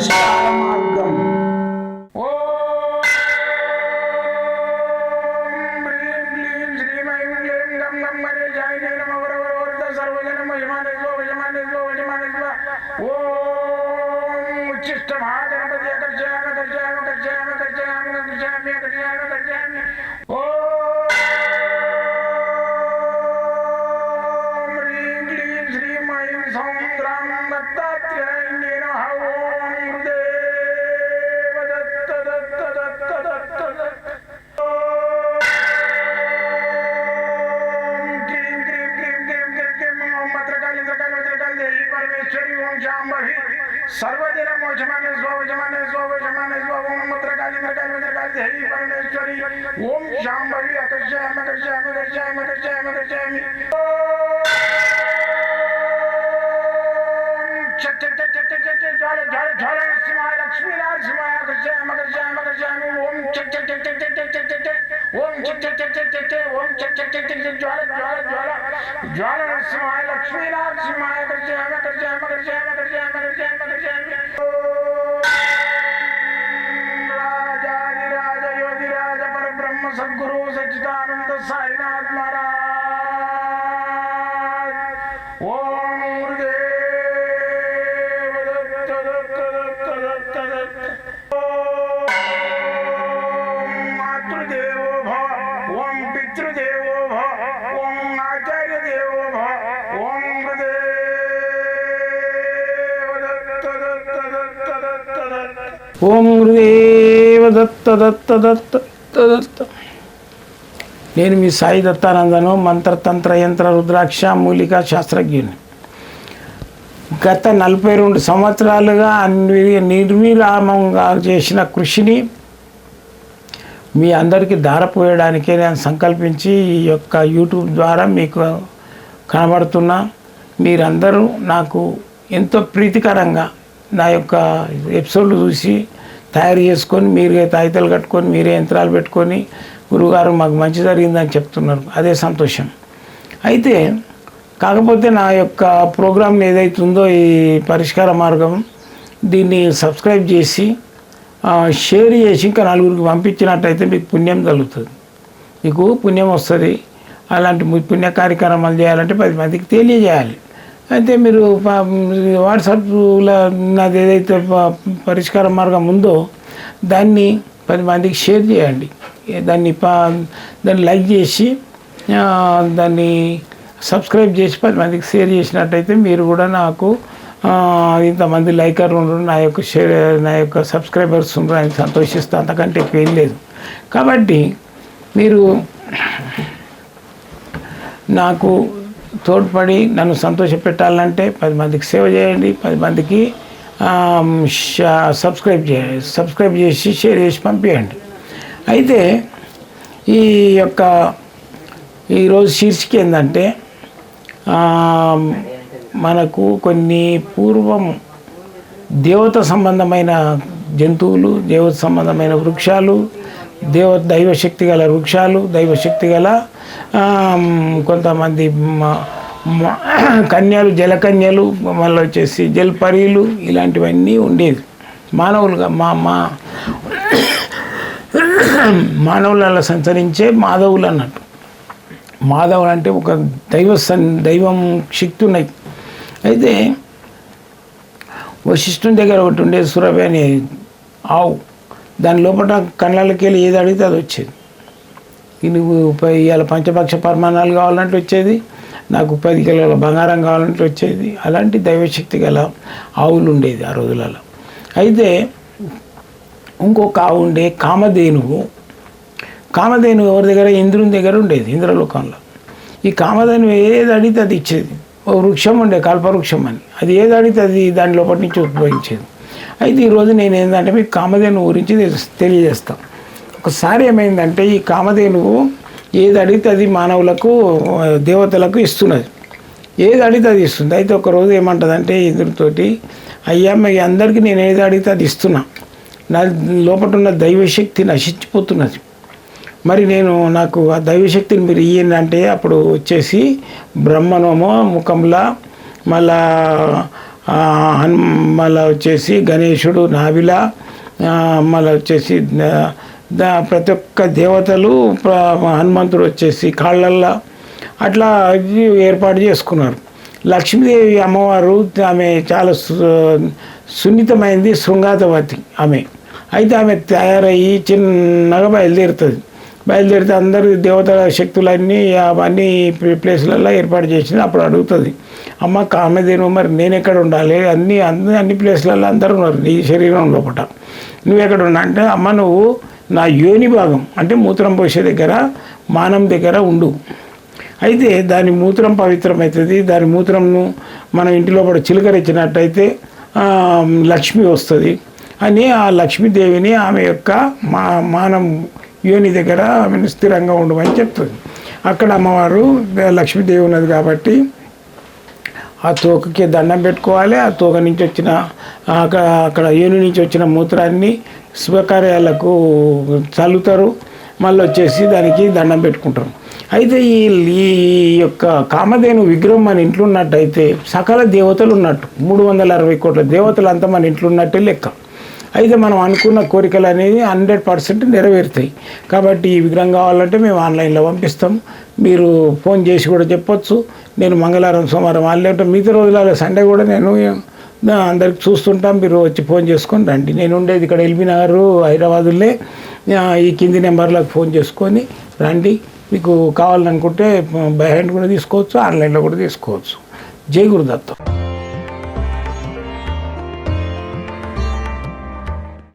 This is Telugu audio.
పరిష్కార మార్గం. सर्वदिन मोचमाने स्वजमाने स्वजमाने स्वम मत्रकाली मत्रकाली मत्रकाली देवी परमेश्वरी ओम शांभवी अकर्षयामि अकर्षयामि अकर्षयामि अकर्षयामि अकर्षयामि चट चट चट चट चट ज्वाल ज्वाल ज्वाल नरसिंहाय लक्ष्मी नरसिंहाय अकर्षयामि अकर्षयामि अकर्षयामि ओम चट चट चट चट चट चट चट ओम चट चट चट चट चट ओम चट चट चट चट ज्वाल ज्वाल ज्वाल ज्वाल नरसिंहाय लक्ष्मी नरसिंहाय अकर्षयामि अकर्षयामि अकर्षयामि अकर्षयामि अकर्षयामि अकर्षयामि राजाधिराज योगिराज परब्रह्म सद्गुरु सच्चिदानंद साईनाथ महाराज ओम गुरुदेव दत्त दत्त दत्त दत्त दत्त ओम मातृदेवो भव ओम पितृदेवो भव ओम आचार्य देवो भव ओम ఓం గురుదేవ దత్త దత్త దత్త దత్త. నేను మీ సాయి దత్తానందను, మంత్రతంత్ర యంత్ర రుద్రాక్ష మూలికా శాస్త్రజ్ఞుని. గత 42 సంవత్సరాలుగా నిర్విరామంగా చేసిన కృషిని మీ అందరికీ ధారపోయడానికే నేను సంకల్పించి ఈ యొక్క యూట్యూబ్ ద్వారా మీకు కనబడుతున్నా. మీరందరూ నాకు ఎంతో ప్రీతికరంగా నా యొక్క ఎపిసోడ్లు చూసి తయారు చేసుకొని మీరే తాయితలు కట్టుకొని మీరే యంత్రాలు పెట్టుకొని గురువుగారు మాకు మంచి జరిగిందని చెప్తున్నారు. అదే సంతోషం. అయితే కాకపోతే నా యొక్క ప్రోగ్రామ్ ఏదైతుందో ఈ పరిష్కార మార్గం, దీన్ని సబ్స్క్రైబ్ చేసి షేర్ చేసి ఇంకా నలుగురికి పంపించినట్టయితే మీకు పుణ్యం కలుగుతుంది, మీకు పుణ్యం వస్తుంది. అలాంటి పుణ్య కార్యక్రమాలు చేయాలంటే 10 మందికి తెలియజేయాలి. అయితే మీరు వాట్సాప్లో నాది ఏదైతే పరిష్కార మార్గం ఉందో దాన్ని 10 మందికి షేర్ చేయండి. దాన్ని లైక్ చేసి దాన్ని సబ్స్క్రైబ్ చేసి 10 మందికి షేర్ చేసినట్టయితే మీరు కూడా నాకు ఇంతమంది లైకర్లు ఉండరు, నా యొక్క సబ్స్క్రైబర్స్ ఉండరు అని సంతోషిస్తూ అంతకంటే ఎక్కువ ఏం లేదు. కాబట్టి మీరు నాకు తోడ్పడి నన్ను సంతోషపెట్టాలంటే 10 మందికి సేవ చేయండి, 10 మందికి సబ్స్క్రైబ్ చేసి షేర్ చేసి పంపించండి. అయితే ఈరోజు శీర్షిక ఏంటంటే మనకు కొన్ని పూర్వం దేవత సంబంధమైన జంతువులు, దేవత సంబంధమైన వృక్షాలు, దైవశక్తి గల వృక్షాలు, దైవశక్తి గల కొంతమంది కన్యలు, జలకన్యలు, మళ్ళీ వచ్చేసి జల్పరీలు, ఇలాంటివన్నీ ఉండేది. మానవులుగా మానవులలో సంచరించే మాధవులు అన్నట్టు. మాధవులు అంటే ఒక దైవం శక్తి ఉన్నాయి. అయితే వశిష్ఠుని దగ్గర ఒకటి ఉండేది, సురభి అనే ఆవు. దాని లోపల కళ్ళకి వెళ్ళి ఏది అడిగితే అది వచ్చేది. నువ్వు ఇవాళ పంచపక్ష పరిమాణాలు కావాలంటే వచ్చేది, నాకు 10 కిలోల బంగారం కావాలంటే వచ్చేది. అలాంటి దైవశక్తి గల ఆవులు ఉండేది ఆ రోజులలో. అయితే ఇంకొక ఆవు ఉండే కామధేనువు. కామధేనువు ఎవరి దగ్గర? ఇంద్రుని దగ్గర ఉండేది, ఇంద్రలోకంలో. ఈ కామధేనువు ఏది అడిగితే అది ఇచ్చేది. ఓ వృక్షం ఉండే, కల్పవృక్షం అని. అది ఏది అడిగితే అది దాని లోపల నుంచి ఉద్భవించేది. అయితే ఈరోజు నేను ఏంటంటే మీకు కామధేనువు గురించి తెలియజేస్తాను. ఒకసారి ఏమైందంటే ఈ కామధేనువు ఏది అడిగితే అది మానవులకు, దేవతలకు ఇస్తున్నది. ఏది అడిగితే అది ఇస్తుంది. అయితే ఒకరోజు ఏమంటుందంటే ఇంద్రుడితోటి, అయ్యా మీ అందరికీ నేను ఏది అడిగితే అది ఇస్తున్నా, నా లోపల ఉన్న దైవశక్తి నశించిపోతున్నది, మరి నాకు ఆ దైవశక్తిని మీరు ఇయ్యండి అంటే అప్పుడు వచ్చేసి బ్రహ్మనోమో ముఖంలో మళ్ళా మళ్ళీ వచ్చేసి గణేశుడు నావిల, మళ్ళీ వచ్చేసి ప్రతి ఒక్క దేవతలు, హనుమంతుడు వచ్చేసి కాళ్ళల్లో అట్లా ఏర్పాటు చేసుకున్నారు. లక్ష్మీదేవి అమ్మవారు ఆమె చాలా సున్నితమైంది, శృంగాతవతి ఆమె. అయితే ఆమె తయారయ్యి చిన్నగా బయలుదేరితే అందరు దేవతల శక్తులన్నీ అవన్నీ ప్లేస్లలో ఏర్పాటు చేసింది. అప్పుడు అడుగుతుంది, అమ్మ కామధేను మరి నేను ఎక్కడ ఉండాలి? అన్ని ప్లేస్లలో అందరూ ఉన్నారు నీ శరీరం లోపల, నువ్వు ఎక్కడ ఉన్నా అంటే, అమ్మ నువ్వు నా యోని భాగం అంటే మూత్రం పోసే దగ్గర, మానం దగ్గర ఉండు. అయితే దాని మూత్రం పవిత్రమవుతుంది. దాని మూత్రంను మనం ఇంటి లోపల చిలకరించినట్టయితే లక్ష్మి వస్తుంది అని ఆ లక్ష్మీదేవిని ఆమె యొక్క మానం యోని దగ్గర ఆమెను స్థిరంగా ఉండమని చెప్తుంది. అక్కడ అమ్మవారు లక్ష్మీదేవి ఉన్నది కాబట్టి ఆ తోకకి దండం పెట్టుకోవాలి. ఆ తోక నుంచి వచ్చిన అక్కడ యోని నుంచి వచ్చిన మూత్రాన్ని శుభకార్యాలకు చల్లుతారు. మళ్ళీ వచ్చేసి దానికి దండం పెట్టుకుంటారు. అయితే ఈ యొక్క కామధేను విగ్రహం మన ఇంట్లో ఉన్నట్టయితే సకల దేవతలు ఉన్నట్టు, 360 కోట్ల దేవతలు అంతా మన ఇంట్లో ఉన్నట్టే లెక్క. అయితే మనం అనుకున్న కోరికలు అనేది 100% నెరవేరుతాయి. కాబట్టి ఈ విగ్రహం కావాలంటే మేము ఆన్లైన్లో పంపిస్తాం. మీరు ఫోన్ చేసి కూడా చెప్పొచ్చు. నేను మంగళవారం, సోమవారం లేకపోతే మిగతా రోజులలో సండే కూడా నేను అందరికి చూస్తుంటాం. మీరు వచ్చి ఫోన్ చేసుకొని రండి. నేను ఉండేది ఇక్కడ ఎల్బీ నగర్ హైదరాబాదులే. ఈ కింది నెంబర్లకు ఫోన్ చేసుకొని రండి. మీకు కావాలనుకుంటే బై హ్యాండ్ కూడా తీసుకోవచ్చు, ఆన్లైన్లో కూడా తీసుకోవచ్చు. జై గురుదత్త.